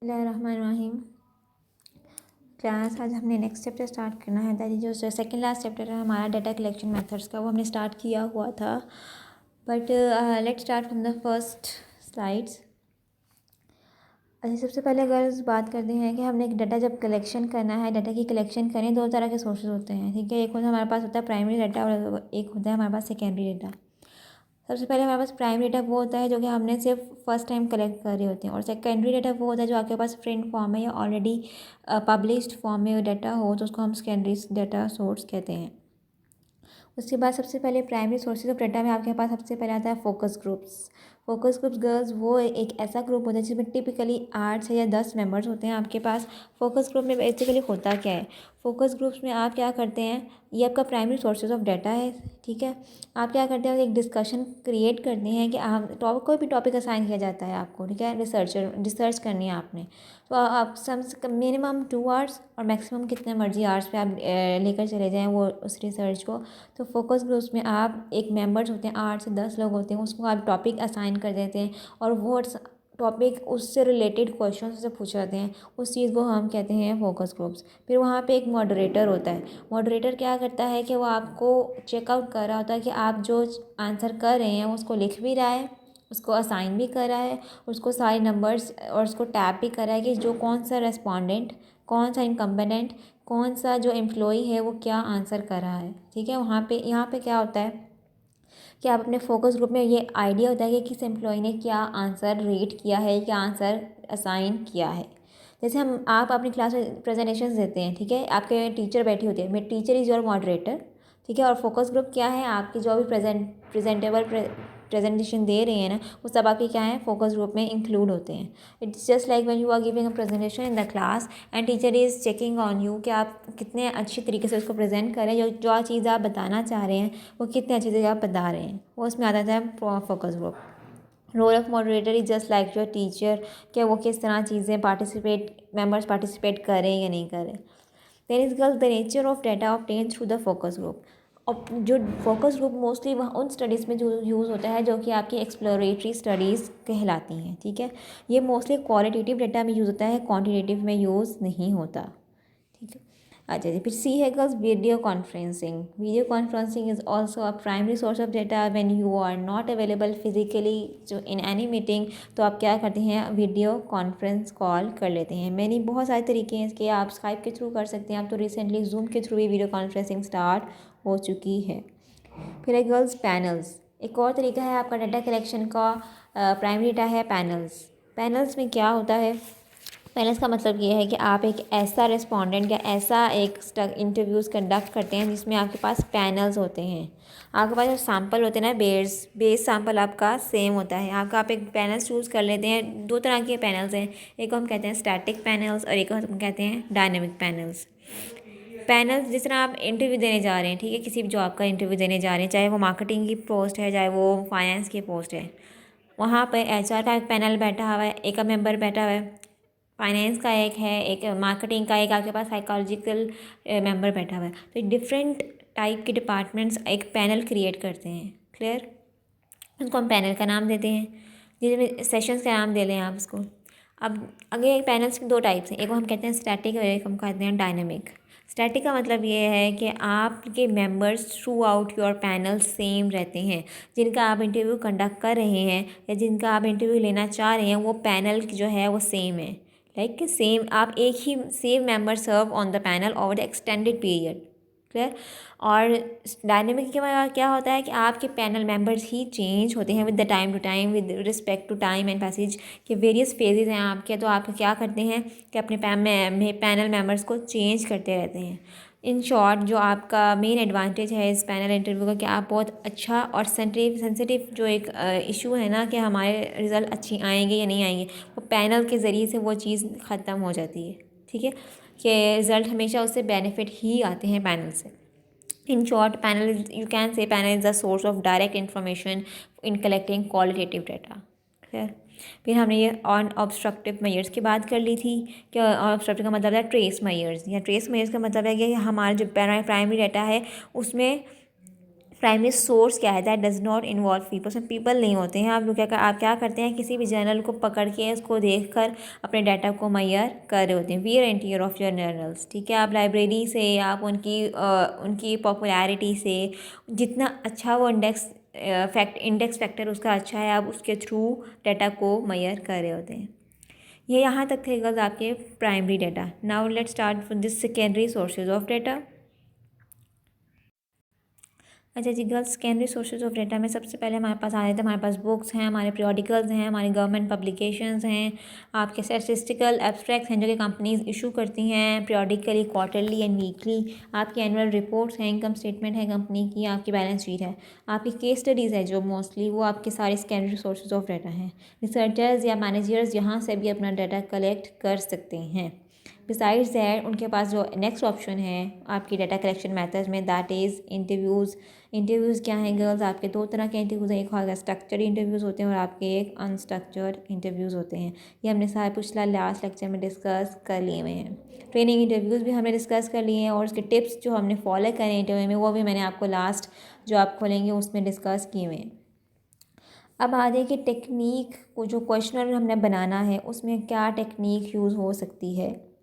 बिस्मिल्लाहिर्रहमानिर्रहीम। क्लास आज हमने नेक्स्ट चैप्टर स्टार्ट करना है। दैट जो सेकंड लास्ट चैप्टर है हमारा डेटा कलेक्शन मेथड्स का, वो हमने स्टार्ट किया हुआ था। But let's start from the first slides. अच्छा, सबसे पहले अगर बात करते हैं कि हमने डाटा जब कलेक्शन करना है, डाटा की कलेक्शन करें, दो तरह के सोर्सेज होते हैं, ठीक है। एक होता है हमारे पास होता है प्राइमरी डाटा और एक होता है हमारे पास सेकेंडरी डाटा। सबसे पहले हमारे पास प्राइमरी डाटा वो होता है जो कि हमने सिर्फ फर्स्ट टाइम कलेक्ट कर रहे होते हैं, और सेकेंडरी डाटा वो होता है जो आपके पास प्रिंट फॉर्म में या ऑलरेडी पब्लिश्ड फॉर्म में डाटा हो, तो उसको हम सेकेंडरी डाटा सोर्स कहते हैं। उसके बाद सबसे पहले प्राइमरी सोर्सेज ऑफ डाटा में आपके पास सबसे पहले आता है focus groups. Focus groups girls वो एक ऐसा ग्रुप होता है जिसमें टिपिकली 8 या 10 मेंबर्स होते हैं आपके पास। फोकस ग्रुप में बेसिकली होता क्या है, फोकस ग्रुप्स में आप क्या करते हैं, ये आपका प्राइमरी सोर्सेज ऑफ डाटा है, ठीक है। आप क्या करते हैं, एक डिस्कशन क्रिएट करते हैं कि आप कोई भी टॉपिक असाइन किया जाता है आपको, ठीक है। रिसर्च करनी है आपने, तो आप मिनिमम 2 आवर्स और मैक्सिमम कितने मर्जी आवर्स पे आप लेकर चले जाएँ वो उस रिसर्च को। तो फोकस ग्रुप्स में आप एक मेंबर्स होते हैं, 8 से 10 लोग होते हैं, उसको आप टॉपिक असाइन कर देते हैं और वो टॉपिक उससे रिलेटेड क्वेश्चन से पूछ जाते हैं, उस चीज़ को हम कहते हैं फोकस ग्रुप्स। फिर वहाँ पे एक मॉडरेटर होता है। मॉडरेटर क्या करता है कि वो आपको चेकआउट कर रहा होता है कि आप जो आंसर कर रहे हैं उसको लिख भी रहा है, उसको असाइन भी कर रहा है, उसको सारे नंबर्स और उसको टैप भी कर रहा है कि जो कौन सा रेस्पोंडेंट, कौन सा इनकम्बिडेंट, कौन सा जो एम्प्लॉई है वो क्या आंसर कर रहा है, ठीक है। वहाँ पे यहाँ पे क्या होता है कि आप अपने फोकस ग्रुप में ये आइडिया होता है कि किस एम्प्लॉय ने क्या आंसर रेट किया है, क्या आंसर असाइन किया है। जैसे आप अपनी क्लास में प्रेजेंटेशन देते हैं, ठीक है, आपके टीचर बैठी होती है, मेरे टीचर इज़ योर मॉडरेटर, ठीक है। और फोकस ग्रुप क्या है, आपकी जो भी प्रेजेंटेबल प्रेजेंटेशन दे रहे हैं ना, वो सब आपके क्या है, फोकस ग्रुप में इंक्लूड होते हैं। It's just like when you are giving a presentation in the class and teacher is checking on you कि आप कितने अच्छी तरीके से उसको प्रेजेंट करें, जो चीज़ आप बताना चाह रहे हैं वो कितने अच्छे से आप बता रहे हैं, वो उसमें आता है focus group. Role of moderator is just like your teacher, क्या वो किस तरह चीज़ें मेंबर्स पार्टिसिपेट करें या नहीं करें। Then is girl the nature of data obtain through the focus group. और जो फोकस ग्रुप मोस्टली वह उन स्टडीज़ में जो यूज़ होता है जो कि आपकी एक्सप्लोरेटरी स्टडीज़ कहलाती हैं, ठीक है। ये मोस्टली क्वालिटेटिव डाटा में यूज़ होता है, क्वांटिटेटिव में यूज़ नहीं होता, ठीक है। अच्छा जी, फिर सी है girls video conferencing. Video conferencing is also a primary source of data when you are not available physically जो इन एनी मीटिंग। तो आप क्या करते हैं, वीडियो कॉन्फ्रेंस कॉल कर लेते हैं। मैंने बहुत सारे तरीके हैं इसके, आप स्काइप के थ्रू कर सकते हैं, आप तो रिसेंटली जूम के थ्रू भी वीडियो कॉन्फ्रेंसिंग स्टार्ट हो चुकी है। फिर है गर्ल्स पैनल्स। एक और तरीका है आपका डाटा कलेक्शन का, प्राइमरी डाटा है पैनल्स। पैनल्स में क्या होता है, पैनल्स का मतलब ये है कि आप एक ऐसा रेस्पोंडेंट या ऐसा एक इंटरव्यूज़ कंडक्ट करते हैं जिसमें आपके पास पैनल्स होते हैं। आपके पास जो सैम्पल होते हैं ना, बेस सैम्पल आपका सेम होता है, आप एक पैनल्स चूज़ कर लेते हैं। दो तरह के पैनल्स हैं, एक को हम कहते हैं स्टैटिक पैनल्स और एक को हम कहते हैं डायनेमिक पैनल्स। पैनल्स जिस तरह आप इंटरव्यू देने जा रहे हैं, ठीक है, किसी भी जॉब का इंटरव्यू देने जा रहे हैं, चाहे वो मार्केटिंग की पोस्ट है, चाहे वो फाइनेंस की पोस्ट है, वहाँ पर एचआर का एक पैनल बैठा हुआ है, एक मेंबर बैठा हुआ है, फाइनेंस का एक है, एक मार्केटिंग का, एक आपके पास साइकोलॉजिकल मेंबर बैठा हुआ है। तो डिफरेंट टाइप के डिपार्टमेंट्स एक पैनल क्रिएट करते हैं, क्लियर। उनको हम पैनल का नाम देते हैं, जिसमें सेशंस का नाम दे लें आप उसको। अब आगे पैनल्स के दो टाइप्स हैं, एक को हम कहते हैं स्टैटिक और एक हम कहते हैं डायनेमिक। स्टैटिक का मतलब ये है कि आपके members through out your panel same रहते हैं, जिनका आप इंटरव्यू कंडक्ट कर रहे हैं या जिनका आप इंटरव्यू लेना चाह रहे हैं, वो पैनल जो है वो सेम है। लाइक सेम, आप एक ही same member serve on the panel over the extended period, clear. और डायनेमिक के बाद क्या होता है कि आपके पैनल मेंबर्स ही चेंज होते हैं with the time to time, with respect to time and passage के वेरियस फेजेस हैं आपके। तो आप क्या करते हैं कि अपने पैनल मेंबर्स को चेंज करते रहते हैं। इन शॉर्ट, जो आपका मेन एडवांटेज है इस पैनल इंटरव्यू का, कि आप बहुत अच्छा और सेंसिटिव जो एक इशू है ना कि हमारे रिज़ल्ट अच्छी आएंगे या नहीं आएंगे, वो पैनल के ज़रिए से वो चीज़ ख़त्म हो जाती है, ठीक है, कि रिज़ल्ट हमेशा उससे बेनिफिट ही आते हैं पैनल से। In short, panel you can say panel is the source of direct information in collecting qualitative data, clear. फिर हमने ये ऑन ऑब्स्ट्रक्टिव मेजर्स की बात कर ली थी कि ऑब्स्ट्रक्टिव का मतलब है ट्रेस मेजर्स, या ट्रेस मेजर्स का मतलब है कि हमारा जो प्राइमरी डाटा है उसमें प्राइमरी सोर्स क्या है, that does not involve people, उसमें पीपल नहीं होते हैं। आप क्या करते हैं, किसी भी जर्नल को पकड़ के उसको देख कर अपने डाटा को मैयर कर रहे होते हैं। Wear and tear of your journals, ठीक है। आप लाइब्रेरी से, आप उनकी पॉपुलैरिटी से, जितना अच्छा वो इंडेक्स फैक्टर उसका अच्छा है, आप उसके थ्रू डाटा को मैयर कर रहे होते हैं। ये यहाँ तक थे गर्ल्स आपके primary data. Now let's start with this secondary sources of data. अच्छा जी girls, secondary sources of data में सबसे पहले हमारे पास आ जाते हैं, हमारे पास बुक्स हैं, हमारे periodicals हैं, हमारी गवर्नमेंट पब्लिकेशंस हैं, आपके स्टैटिस्टिकल एब्स्ट्रैक्ट्स हैं जो कि कंपनीज इशू करती हैं periodically, क्वार्टरली एंड वीकली, आपकी एनुअल रिपोर्ट्स हैं, इनकम स्टेटमेंट है कंपनी की, आपकी बैलेंस शीट है, आपकी केस स्टडीज़ है जो मोस्टली वो आपके सारे सेकेंडरी सोर्सेज ऑफ डाटा हैं। रिसर्चर्स या मैनेजर्स यहाँ से भी अपना डाटा कलेक्ट कर सकते हैं। बिसाइड्स दैट उनके पास जो नेक्स्ट ऑप्शन है आपकी डाटा कलेक्शन मेथड में, दैट इज़ इंटरव्यूज़। इंटरव्यूज़ क्या हैं गर्ल्स, आपके दो तरह के इंटरव्यूज़ हैं, एक होगा स्ट्रक्चर्ड इंटरव्यूज़ होते हैं और आपके एक अनस्ट्रक्चर्ड इंटरव्यूज़ होते हैं। ये हमने सारा पिछला लास्ट लेक्चर में डिस्कस कर लिए हुए हैं। ट्रेनिंग इंटरव्यूज़ भी हमने डिस्कस कर लिए हैं और उसके टिप्स जो हमने फॉलो करें इंटरव्यू में, वो भी मैंने आपको लास्ट जो आप खोलेंगे उसमें डिस्कस किए हुए हैं। अब आ जाए कि टेक्निक को, जो क्वेश्चनर हमने बनाना है उसमें क्या टेक्निक यूज़ हो सकती है।